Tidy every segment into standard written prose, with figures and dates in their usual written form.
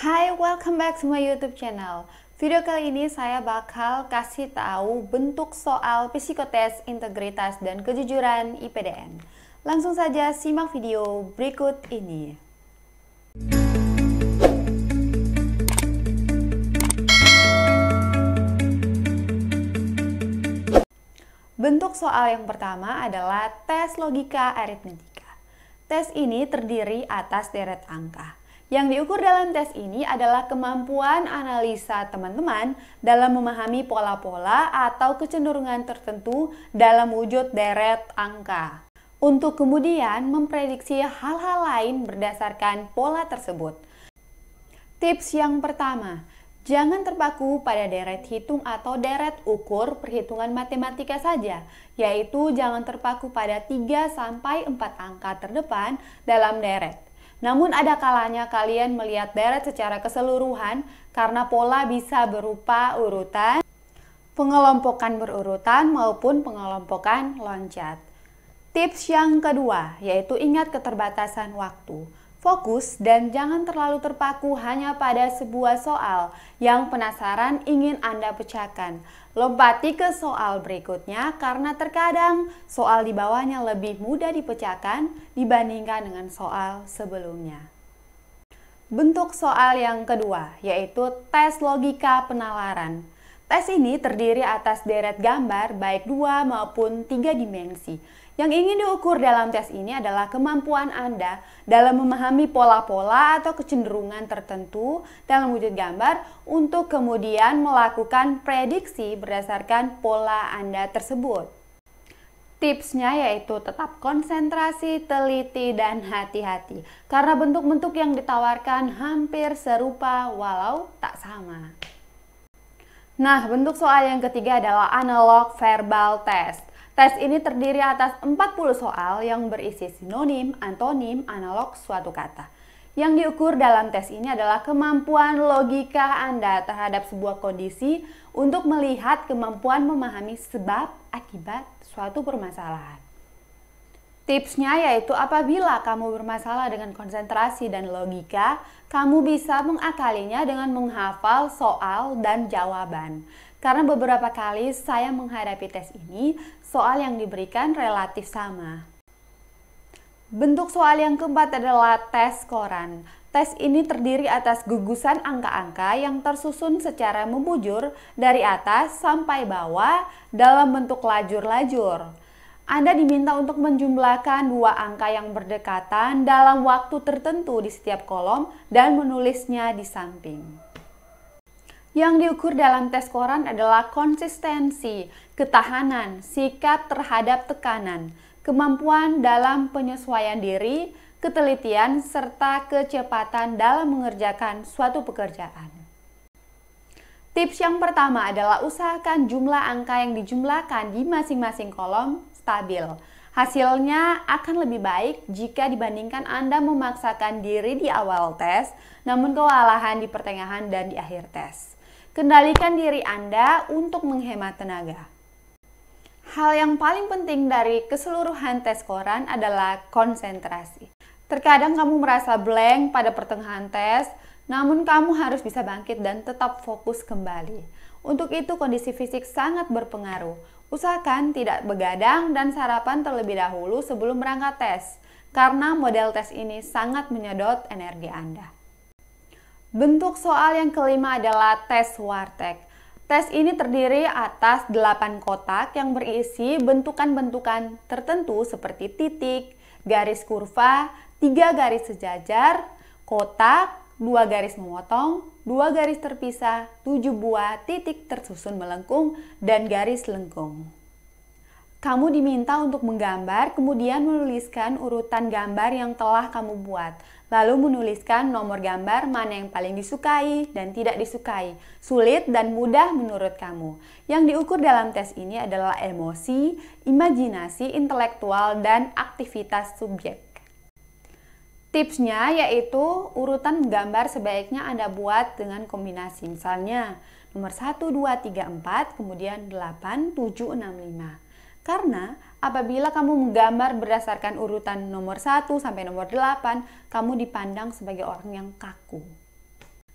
Hai, welcome back to my YouTube channel. Video kali ini saya bakal kasih tahu bentuk soal psikotes, integritas, dan kejujuran IPDN. Langsung saja simak video berikut ini. Bentuk soal yang pertama adalah tes logika aritmetika. Tes ini terdiri atas deret angka. Yang diukur dalam tes ini adalah kemampuan analisa teman-teman dalam memahami pola-pola atau kecenderungan tertentu dalam wujud deret angka. Untuk kemudian memprediksi hal-hal lain berdasarkan pola tersebut. Tips yang pertama, jangan terpaku pada deret hitung atau deret ukur perhitungan matematika saja, yaitu jangan terpaku pada 3-4 angka terdepan dalam deret. Namun ada kalanya kalian melihat deret secara keseluruhan karena pola bisa berupa urutan, pengelompokan berurutan maupun pengelompokan loncat. Tips yang kedua yaitu ingat keterbatasan waktu. Fokus dan jangan terlalu terpaku hanya pada sebuah soal yang penasaran ingin Anda pecahkan. Lompati ke soal berikutnya karena terkadang soal di bawahnya lebih mudah dipecahkan dibandingkan dengan soal sebelumnya. Bentuk soal yang kedua yaitu tes logika penalaran. Tes ini terdiri atas deret gambar baik 2 maupun 3 dimensi. Yang ingin diukur dalam tes ini adalah kemampuan Anda dalam memahami pola-pola atau kecenderungan tertentu dalam wujud gambar untuk kemudian melakukan prediksi berdasarkan pola Anda tersebut. Tipsnya yaitu tetap konsentrasi, teliti, dan hati-hati karena bentuk-bentuk yang ditawarkan hampir serupa walau tak sama. Nah, bentuk soal yang ketiga adalah analog verbal test. Tes ini terdiri atas 40 soal yang berisi sinonim, antonim, analog suatu kata. Yang diukur dalam tes ini adalah kemampuan logika Anda terhadap sebuah kondisi untuk melihat kemampuan memahami sebab akibat suatu permasalahan. Tipsnya yaitu apabila kamu bermasalah dengan konsentrasi dan logika, kamu bisa mengakalinya dengan menghafal soal dan jawaban. Karena beberapa kali saya menghadapi tes ini, soal yang diberikan relatif sama. Bentuk soal yang keempat adalah tes koran. Tes ini terdiri atas gugusan angka-angka yang tersusun secara membujur dari atas sampai bawah dalam bentuk lajur-lajur. Anda diminta untuk menjumlahkan 2 angka yang berdekatan dalam waktu tertentu di setiap kolom dan menulisnya di samping. Yang diukur dalam tes koran adalah konsistensi, ketahanan, sikap terhadap tekanan, kemampuan dalam penyesuaian diri, ketelitian, serta kecepatan dalam mengerjakan suatu pekerjaan. Tips yang pertama adalah usahakan jumlah angka yang dijumlahkan di masing-masing kolom stabil. Hasilnya akan lebih baik jika dibandingkan Anda memaksakan diri di awal tes, namun kewalahan di pertengahan dan di akhir tes. Kendalikan diri Anda untuk menghemat tenaga. Hal yang paling penting dari keseluruhan tes koran adalah konsentrasi. Terkadang kamu merasa blank pada pertengahan tes, namun kamu harus bisa bangkit dan tetap fokus kembali. Untuk itu kondisi fisik sangat berpengaruh. Usahakan tidak begadang dan sarapan terlebih dahulu sebelum berangkat tes, karena model tes ini sangat menyedot energi Anda. Bentuk soal yang kelima adalah tes wartek. Tes ini terdiri atas 8 kotak yang berisi bentukan-bentukan tertentu seperti titik, garis kurva, 3 garis sejajar, kotak, 2 garis memotong, 2 garis terpisah, 7 buah titik tersusun melengkung, dan garis lengkung. Kamu diminta untuk menggambar, kemudian menuliskan urutan gambar yang telah kamu buat. Lalu menuliskan nomor gambar mana yang paling disukai dan tidak disukai, sulit dan mudah menurut kamu. Yang diukur dalam tes ini adalah emosi, imajinasi, intelektual, dan aktivitas subjek. Tipsnya yaitu urutan gambar sebaiknya Anda buat dengan kombinasi. Misalnya nomor 1, 2, 3, 4, kemudian 8, 7, 6, 5. Karena apabila kamu menggambar berdasarkan urutan nomor 1 sampai nomor 8, kamu dipandang sebagai orang yang kaku.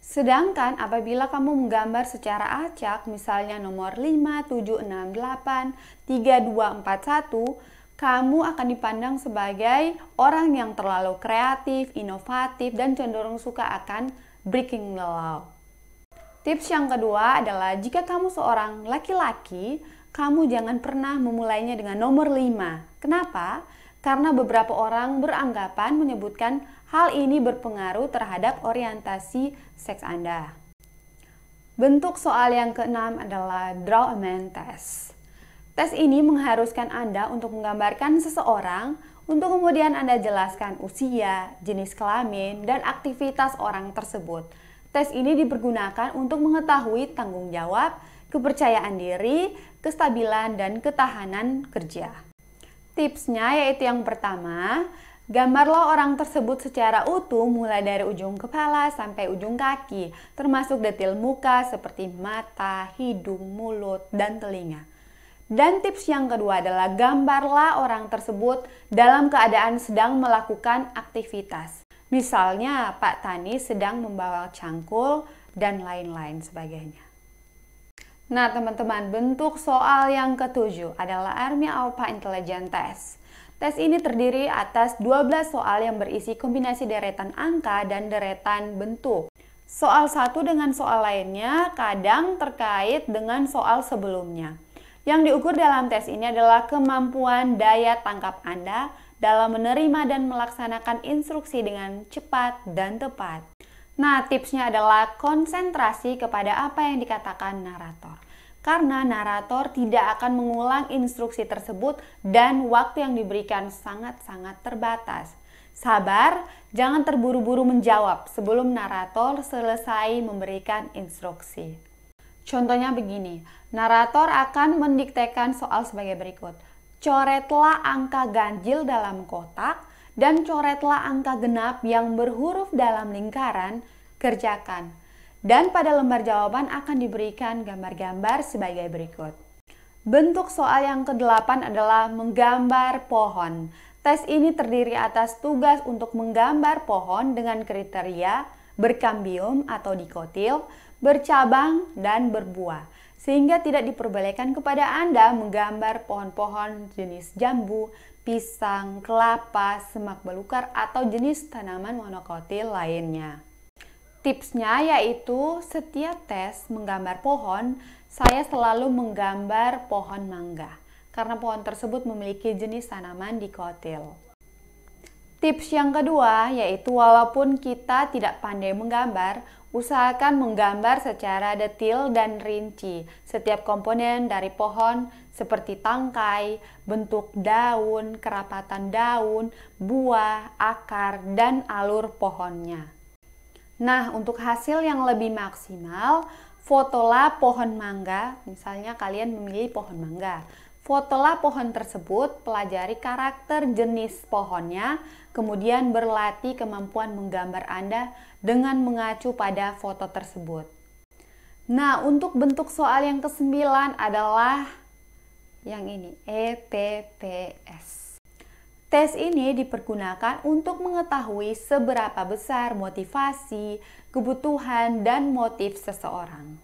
Sedangkan apabila kamu menggambar secara acak, misalnya nomor 5, 7, 6, 8, 3, 2, 4, 1, kamu akan dipandang sebagai orang yang terlalu kreatif, inovatif, dan cenderung suka akan breaking the law. Tips yang kedua adalah jika kamu seorang laki-laki, kamu jangan pernah memulainya dengan nomor 5. Kenapa? Karena beberapa orang beranggapan menyebutkan hal ini berpengaruh terhadap orientasi seks Anda. Bentuk soal yang keenam adalah Draw a Man Test. Tes ini mengharuskan Anda untuk menggambarkan seseorang untuk kemudian Anda jelaskan usia, jenis kelamin, dan aktivitas orang tersebut. Tes ini dipergunakan untuk mengetahui tanggung jawab, kepercayaan diri, kestabilan, dan ketahanan kerja. Tipsnya yaitu yang pertama, gambarlah orang tersebut secara utuh mulai dari ujung kepala sampai ujung kaki, termasuk detail muka seperti mata, hidung, mulut, dan telinga. Dan tips yang kedua adalah gambarlah orang tersebut dalam keadaan sedang melakukan aktivitas. Misalnya Pak Tani sedang membawa cangkul dan lain-lain sebagainya. Nah teman-teman, bentuk soal yang ketujuh adalah Army Alpha Intelligence Test. Tes ini terdiri atas 12 soal yang berisi kombinasi deretan angka dan deretan bentuk. Soal satu dengan soal lainnya kadang terkait dengan soal sebelumnya. Yang diukur dalam tes ini adalah kemampuan daya tangkap Anda dalam menerima dan melaksanakan instruksi dengan cepat dan tepat. Nah, tipsnya adalah konsentrasi kepada apa yang dikatakan narator. Karena narator tidak akan mengulang instruksi tersebut dan waktu yang diberikan sangat-sangat terbatas. Sabar, jangan terburu-buru menjawab sebelum narator selesai memberikan instruksi. Contohnya begini, narator akan mendiktekan soal sebagai berikut. Coretlah angka ganjil dalam kotak dan coretlah angka genap yang berhuruf dalam lingkaran, kerjakan. Dan pada lembar jawaban akan diberikan gambar-gambar sebagai berikut. Bentuk soal yang ke-8 adalah menggambar pohon. Tes ini terdiri atas tugas untuk menggambar pohon dengan kriteria berkambium atau dikotil, bercabang, dan berbuah. Sehingga tidak diperbolehkan kepada Anda menggambar pohon-pohon jenis jambu, pisang, kelapa, semak belukar, atau jenis tanaman monokotil lainnya. Tipsnya yaitu setiap tes menggambar pohon, saya selalu menggambar pohon mangga, karena pohon tersebut memiliki jenis tanaman dikotil. Tips yang kedua yaitu walaupun kita tidak pandai menggambar, usahakan menggambar secara detil dan rinci setiap komponen dari pohon seperti tangkai, bentuk daun, kerapatan daun, buah, akar, dan alur pohonnya. Nah, untuk hasil yang lebih maksimal, fotolah pohon mangga, misalnya kalian memilih pohon mangga. Fotolah pohon tersebut, pelajari karakter jenis pohonnya, kemudian berlatih kemampuan menggambar Anda dengan mengacu pada foto tersebut. Nah, untuk bentuk soal yang ke-9 adalah yang ini, EPPS. Tes ini dipergunakan untuk mengetahui seberapa besar motivasi, kebutuhan, dan motif seseorang.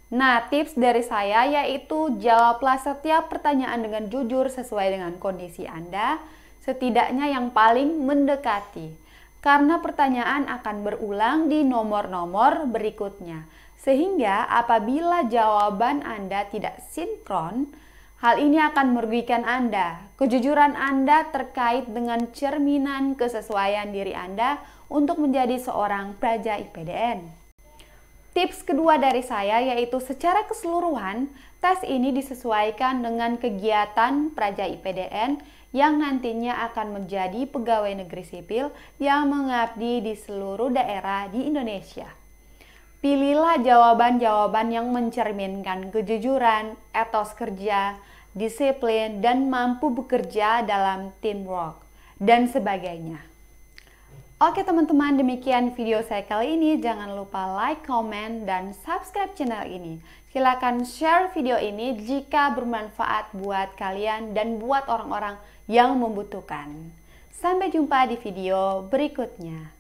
Nah, tips dari saya yaitu jawablah setiap pertanyaan dengan jujur sesuai dengan kondisi Anda, setidaknya yang paling mendekati. Karena pertanyaan akan berulang di nomor-nomor berikutnya. Sehingga apabila jawaban Anda tidak sinkron, hal ini akan merugikan Anda. Kejujuran Anda terkait dengan cerminan kesesuaian diri Anda untuk menjadi seorang praja IPDN. Tips kedua dari saya yaitu secara keseluruhan, tes ini disesuaikan dengan kegiatan praja IPDN yang nantinya akan menjadi pegawai negeri sipil yang mengabdi di seluruh daerah di Indonesia. Pilihlah jawaban-jawaban yang mencerminkan kejujuran, etos kerja, disiplin, dan mampu bekerja dalam teamwork, dan sebagainya. Oke teman-teman, demikian video saya kali ini. Jangan lupa like, comment, dan subscribe channel ini. Silakan share video ini jika bermanfaat buat kalian dan buat orang-orang yang membutuhkan. Sampai jumpa di video berikutnya.